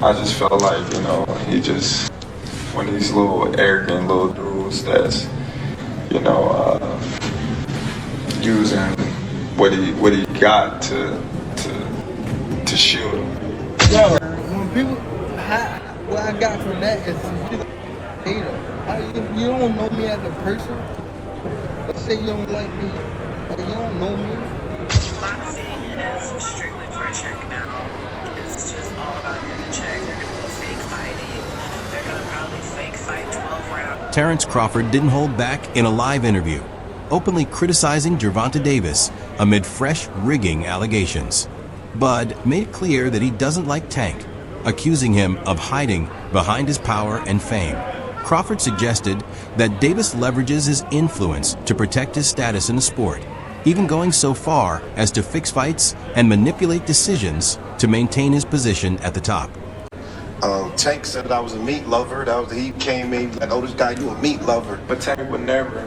I just felt like, he just one of these little arrogant little dudes that's, you know, using what he got to shield him. Yo, when people, what I got from that is you hater. You don't know me as a person. Let's say you don't like me, or you don't know me. Boxing is strictly for a check now. It's just all about getting a check. They're gonna go fake fighting. They're gonna probably fake fight 12 rounds. Terrence Crawford didn't hold back in a live interview, openly criticizing Gervonta Davis amid fresh rigging allegations. Bud made clear that he doesn't like Tank, accusing him of hiding behind his power and fame. Crawford suggested that Davis leverages his influence to protect his status in the sport, even going so far as to fix fights and manipulate decisions to maintain his position at the top. Tank said I was a meat lover. He came in like, oh, this guy, you a meat lover. But Tank would never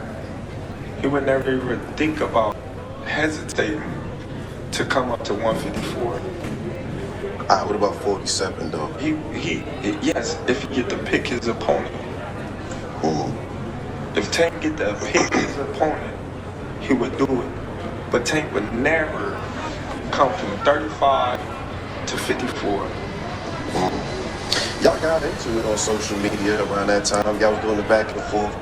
even think about hesitating to come up to 154. What about 47 though? Yes, if he get to pick his opponent. If Tank get to pick his opponent, he would do it. But Tank would never come from 35 to 54. Y'all got into it on social media around that time. Y'all was doing the back and forth.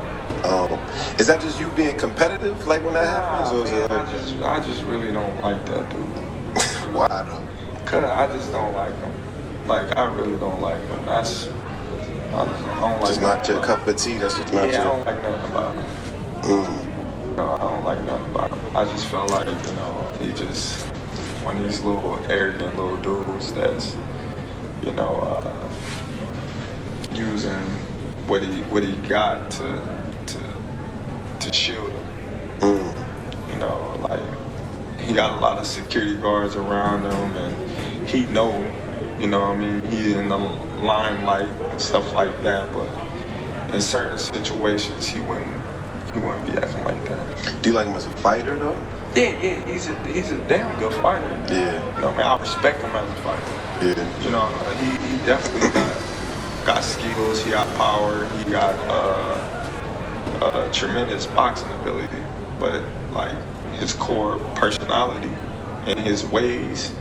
Is that just you being competitive, like when that happens? Or is it like... I just really don't like that dude. Why though? Cause I just don't like him. Like I really don't like him. I don't like. Just not your cup of tea. That's just not your. I don't like nothing about him. No, I don't like nothing about him. I just felt like he just one of these little arrogant little dudes that's using what he got to shield him. Like he got a lot of security guards around him, and he know, he's in the limelight and stuff like that. But in certain situations, he wouldn't be acting like that. Do you like him as a fighter though? Yeah, he's a damn good fighter. Yeah. I respect him as a fighter. Yeah. He definitely got skills. He got power. He got tremendous boxing ability. But like his core personality and his ways.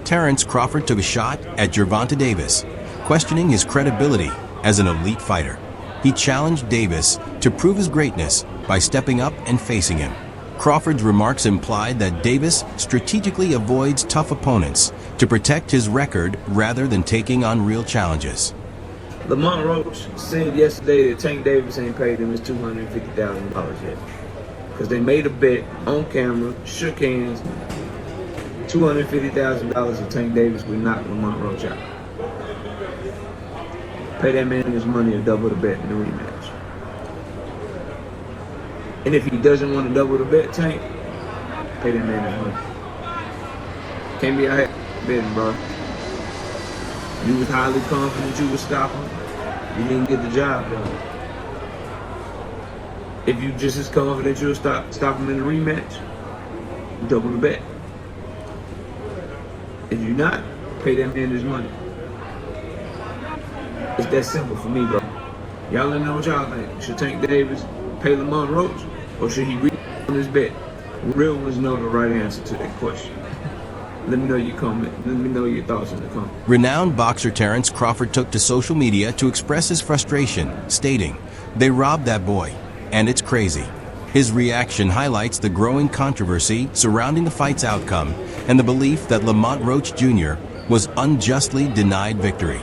Terrence Crawford took a shot at Gervonta Davis, questioning his credibility as an elite fighter. He challenged Davis to prove his greatness by stepping up and facing him. Crawford's remarks implied that Davis strategically avoids tough opponents to protect his record rather than taking on real challenges. Lamont Roach said yesterday that Tank Davis ain't paid him his $250,000 yet. Because they made a bet on camera, shook hands, $250,000 of Tank Davis would knock Lamont Roach out. Pay that man his money or double the bet in the rematch. And if he doesn't want to double the bet, Tank, pay that man his money. Can't be out here betting, bro. You was highly confident you would stop him. You didn't get the job done. If you just as confident you'll stop him in the rematch, double the bet. If you're not, pay that man his money. It's that simple for me, bro. Y'all let me know what y'all think. Should Tank Davis pay Lamont Roach, or should he read on his bet? Real ones know the right answer to that question. Let me know your comment. Let me know your thoughts in the comments. Renowned boxer Terrence Crawford took to social media to express his frustration, stating, "They robbed that boy, and it's crazy." His reaction highlights the growing controversy surrounding the fight's outcome and the belief that Lamont Roach Jr. was unjustly denied victory.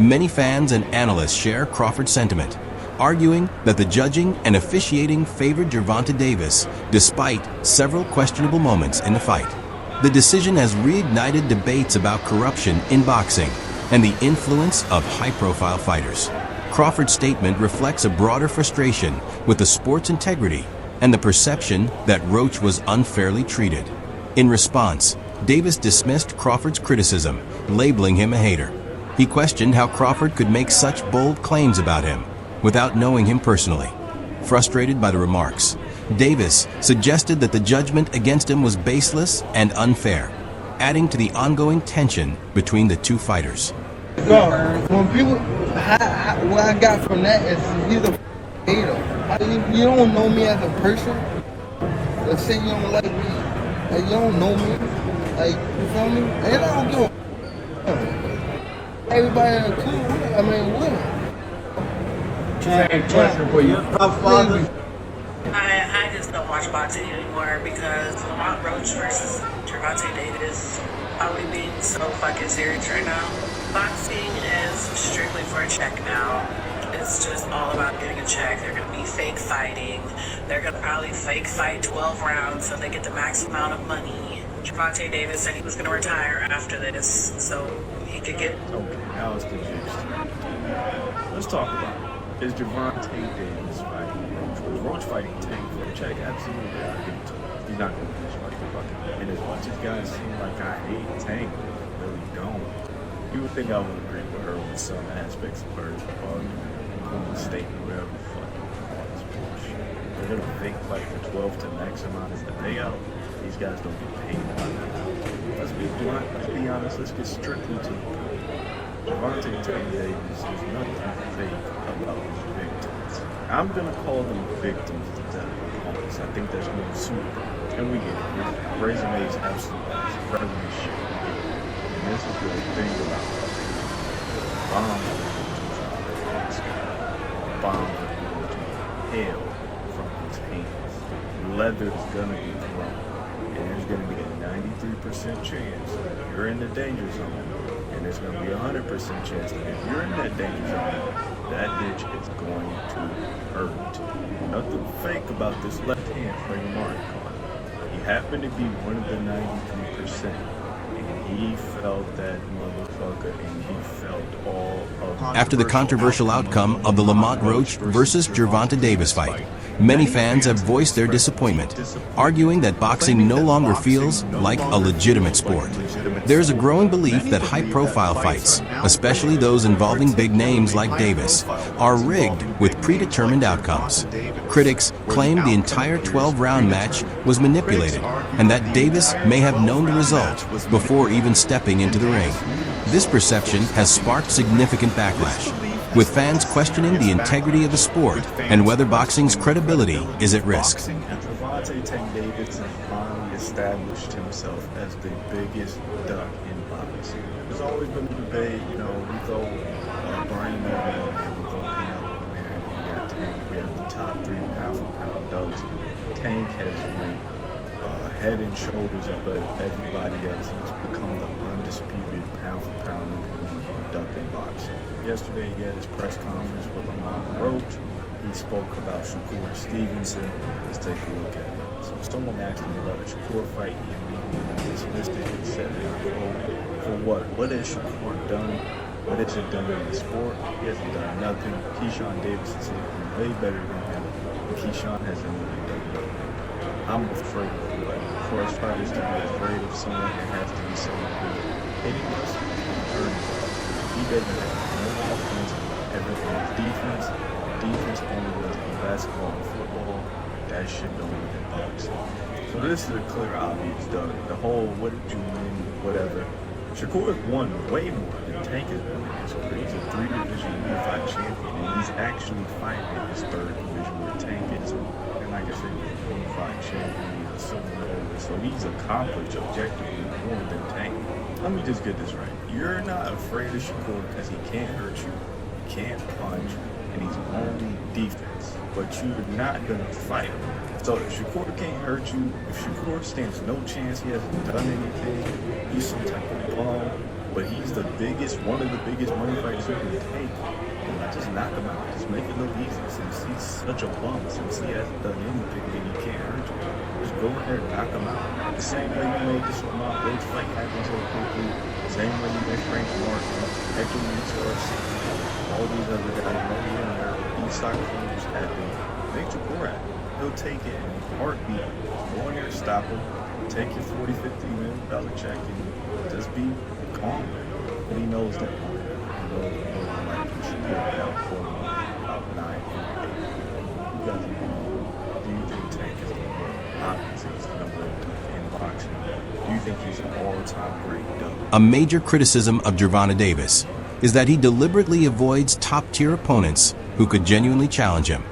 Many fans and analysts share Crawford's sentiment, arguing that the judging and officiating favored Gervonta Davis despite several questionable moments in the fight. The decision has reignited debates about corruption in boxing and the influence of high-profile fighters. Crawford's statement reflects a broader frustration with the sport's integrity and the perception that Roach was unfairly treated. In response, Davis dismissed Crawford's criticism, labeling him a hater. He questioned how Crawford could make such bold claims about him without knowing him personally. Frustrated by the remarks, Davis suggested that the judgment against him was baseless and unfair. adding to the ongoing tension between the two fighters. No, when people, what I got from that is he's a hater. You don't know me as a person. Let's say you don't like me. Like, you don't know me. Like, you feel me? And I don't give a everybody in the cool. I mean, what? Question for you. I just don't watch boxing anymore because Lamont Roach versus Gervonta Davis probably being so fucking serious right now. Boxing is strictly for a check now. It's just all about getting a check. They're gonna be fake fighting. They're gonna probably fake fight 12 rounds so they get the max amount of money. Gervonta Davis said he was gonna retire after this so he could get. Okay, now it's confused. Let's talk about it. Is Gervonta Davis fighting Roach? Was Roach fighting Tank for a check? Absolutely, I give it to him. He's not going to finish like the fucking. And as much as guys seem like I hate Tank, I really don't. You would think I would agree with her with some aspects of her opponent's statement, whatever the fuck. All this bullshit. They're going to fake fight for 12 to max amount as the payout. These guys don't get paid by that. Let's be blunt, let's be honest, let's get strictly to the point. Gervonta Davis, there's nothing fake about these victims. I'm gonna call them victims instead of opponents. I think there's no super. And we get it. His resume is absolutely resume shit. We get it. And this is the thing about bombs bombs are going to hail from his hands. Leather is gonna be thrown. And there's gonna be a 93% chance you're in the danger zone. And there's going to be a 100% chance that if you're in that danger zone, that bitch is going to hurt. Nothing fake about this left hand frame mark card. He happened to be one of the 93%. And he felt that motherfucker, and he felt all of After the controversial outcome of the Lamont Roach versus Gervonta Davis fight, many fans have voiced their disappointment, arguing that boxing no longer feels like a legitimate sport. There's a growing belief that high-profile fights, especially those involving big names like Davis, are rigged with predetermined outcomes. Critics claim the entire 12-round match was manipulated, and that Davis may have known the result before even stepping into the ring. This perception has sparked significant backlash, with fans questioning the integrity of the sport and whether boxing's credibility is at risk. Gervonta Davis finally established himself as the biggest duck in boxing. There's always been a debate, you know, we throw Brian Neville and we throw Canelo in there, and we got Tank. We have the top 3 pound-for-pound ducks. Tank has went head and shoulders above everybody else. He's become the undisputed pound-for-pound duck in boxing. Yesterday, he had his press conference with Lamont Roach. He spoke about Shakur Stevenson. Let's take a look at it. So someone asked him about a Shakur fight. He immediately dismissed it and said, for what? What has Shakur done? What has he done in the sport? He hasn't done nothing. Keyshawn Davis is way better than him. Keyshawn hasn't really done nothing. I'm afraid of what? For us fighters to be afraid of someone, it has to be someone who's hitting us and hurting us. He doesn't have no offense, everything is defense. Defense only runs in basketball and football. That shit don't win in boxing. So this is a clear, obvious done. The whole what did you win, whatever. Shakur has won way more than Tank has won in his career. He's a 3-division unified champion, and he's actually fighting in his 3rd division where Tank is. And like I said, he's a unified champion, he's a silver medalist. So he's accomplished objectively more than Tank. Let me just get this right. You're not afraid of Shakur because he can't hurt you, he can't punch, and he's only defense. But you're not going to fight him. So if Shakur can't hurt you, if Shakur stands no chance, he hasn't done anything, he's some type of bum, but he's the biggest, one of the biggest money fighters you can take. And just knock him out. Just make it look easy since he's such a bum, since he hasn't done anything and he can't hurt you. Just go in there and knock him out. The same way you made this Lamont Roach fight happen so quickly, the same way you made Frank Martin, Hector Garcia, all these other guys, maybe in there, these soccer players happen. Make Shakur happen. He'll take it in a heartbeat. Go in there, stop him, take your $40, $50 million check, and just be calm. But he knows that. He knows like he should be about 4 about 9, 8. You guys know. Do you think Tank is the number? Obviously, he's the number in boxing. boxing, do you think he's an all-time great, Doug? A major criticism of Gervonta Davis is that he deliberately avoids top-tier opponents who could genuinely challenge him.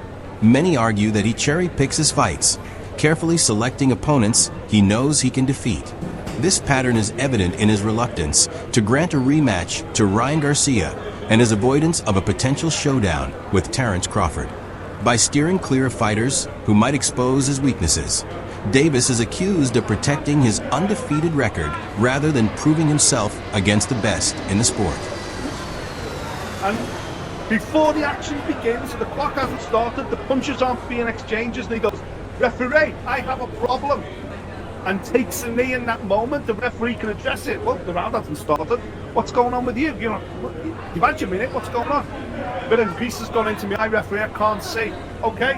Many argue that he cherry-picks his fights, carefully selecting opponents he knows he can defeat. This pattern is evident in his reluctance to grant a rematch to Ryan Garcia and his avoidance of a potential showdown with Terence Crawford. By steering clear of fighters who might expose his weaknesses, Davis is accused of protecting his undefeated record rather than proving himself against the best in the sport. And before the action begins, the clock hasn't started, the punches aren't being exchanged, and he goes, "Referee, I have a problem," and takes a knee in that moment. The referee can address it. Well, the round hasn't started. What's going on with you? You know, you've had your minute. What's going on? Bit of grease has gone into me eye, referee. I can't see. Okay,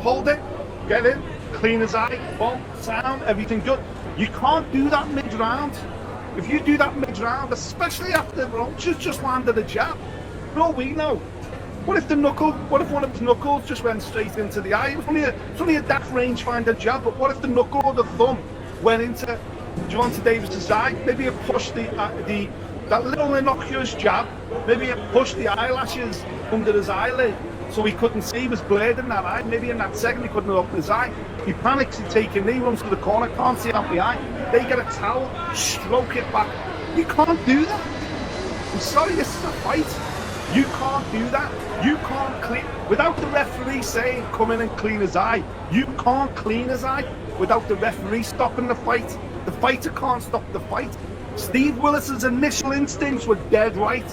hold it. Get in. Clean as eye. Boom. Sound. Everything good. You can't do that mid-round. If you do that mid-round, especially after Roach just landed a jab, for all we know. What if one of his knuckles just went straight into the eye? It's only a daft rangefinder jab, but what if the knuckle or the thumb went into Gervonta Davis's eye? Maybe it pushed that little innocuous jab, maybe it pushed the eyelashes under his eyelid so he couldn't see, he was blurred in that eye. Maybe in that second he couldn't open his eye. He panics, he takes a knee, runs to the corner, can't see out the eye. They get a towel, stroke it back. You can't do that. I'm sorry, this is a fight. You can't do that. You can't clean, without the referee saying, come in and clean his eye. You can't clean his eye without the referee stopping the fight. The fighter can't stop the fight. Steve Willis's initial instincts were dead right.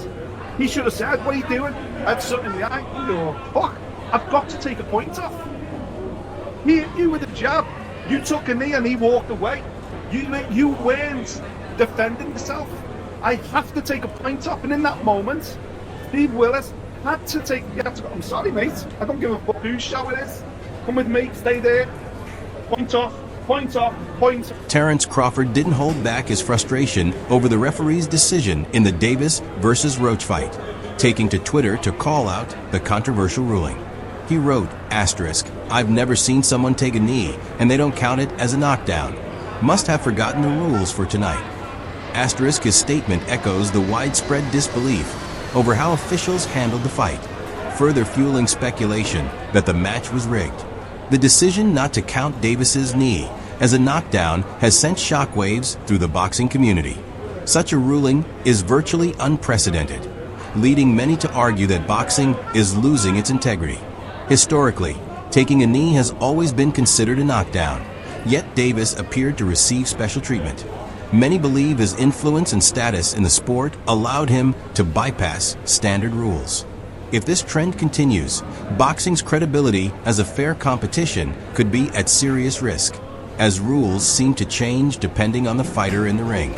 He should have said, "What are you doing?" I had something in the eye. You go, "Fuck, I've got to take a point off." He hit you with a jab. You took a knee and he walked away. You weren't defending yourself. I have to take a point off. And in that moment, Steve Willis had to take. I'm sorry, mate. I don't give a fuck whose show it is. Come with me. Stay there. Point off. Point off. Point. Terence Crawford didn't hold back his frustration over the referee's decision in the Davis versus Roach fight, taking to Twitter to call out the controversial ruling. He wrote, "I've never seen someone take a knee and they don't count it as a knockdown. Must have forgotten the rules for tonight." His statement echoes the widespread disbelief over how officials handled the fight, further fueling speculation that the match was rigged. The decision not to count Davis's knee as a knockdown has sent shockwaves through the boxing community. Such a ruling is virtually unprecedented, leading many to argue that boxing is losing its integrity. Historically, taking a knee has always been considered a knockdown, yet Davis appeared to receive special treatment. Many believe his influence and status in the sport allowed him to bypass standard rules. If this trend continues, boxing's credibility as a fair competition could be at serious risk, as rules seem to change depending on the fighter in the ring.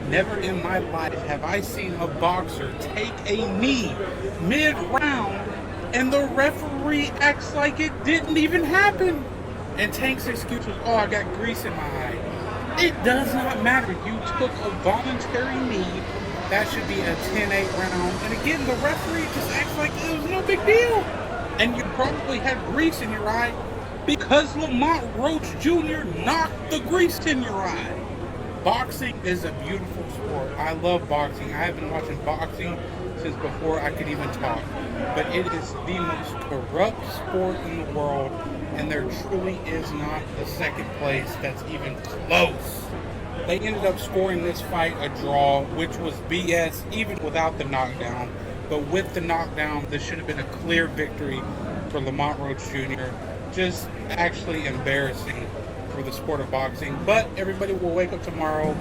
Never in my life have I seen a boxer take a knee mid-round and the referee acts like it didn't even happen. And Tank's excuse was, "Oh, I got grease in my eye." It does not matter. You took a voluntary knee. That should be a 10-8 round. And again, the referee just acts like it was no big deal. And you probably had grease in your eye because Lamont Roach Jr. knocked the grease in your eye. Boxing is a beautiful sport. I love boxing. I have been watching boxing since before I could even talk. But it is the most corrupt sport in the world, and there truly is not a second place that's even close. They ended up scoring this fight a draw, which was BS even without the knockdown. But with the knockdown, this should have been a clear victory for Lamont Roach Jr. Just actually embarrassing for the sport of boxing. But everybody will wake up tomorrow,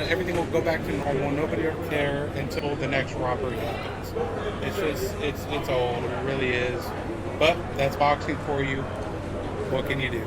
everything will go back to normal. Nobody will care until the next robbery happens. It's old, it really is. But that's boxing for you. What can you do?